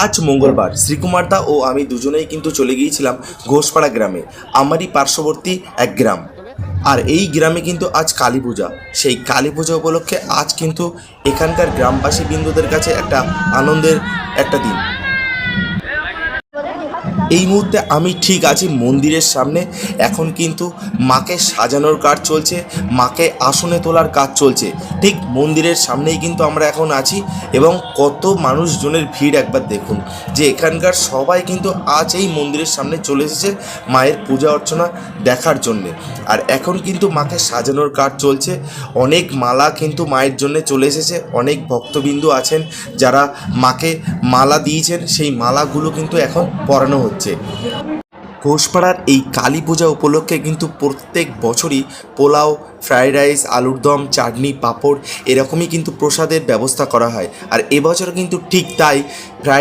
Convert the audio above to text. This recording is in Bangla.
আজ মঙ্গলবার শ্রীকুমার দা ও আমি দুজনেই কিন্তু চলে গিয়েছিলাম ঘোষপাড়া গ্রামে, আমারই পার্শ্ববর্তী এক গ্রাম। আর এই গ্রামে কিন্তু আজ কালী পূজা। সেই কালী পূজা উপলক্ষে আজ কিন্তু এখানকার গ্রামবাসী বিন্দুদের কাছে একটা আনন্দের একটা দিন। এই মুহূর্তে আমি ঠিক আছি মন্দিরের সামনে। এখন কিন্তু মাকে সাজানোর কাজ চলছে, মাকে আসনে তোলার কাজ চলছে। ঠিক মন্দিরের সামনেই কিন্তু আমরা এখন আছি এবং কত মানুষজনের ভিড় একবার দেখুন, যে এখানকার সবাই কিন্তু আজ এই মন্দিরের সামনে চলে এসেছে মায়ের পূজা অর্চনা দেখার জন্যে। আর এখন কিন্তু মাকে সাজানোর কাজ চলছে। অনেক মালা কিন্তু মায়ের জন্য চলে এসেছে। অনেক ভক্তবিন্দু আছেন যারা মাকে মালা দিয়েছেন, সেই মালাগুলো কিন্তু এখন পরানো হচ্ছে। ঘোষপাড়ার এই কালী পূজা উপলক্ষে কিন্তু প্রত্যেক বছরই পোলাও, ফ্রাইড রাইস, আলুর দম, চাটনি, পাঁপড় এরকমই কিন্তু প্রসাদের ব্যবস্থা করা হয়। আর এবছর কিন্তু ঠিক তাই।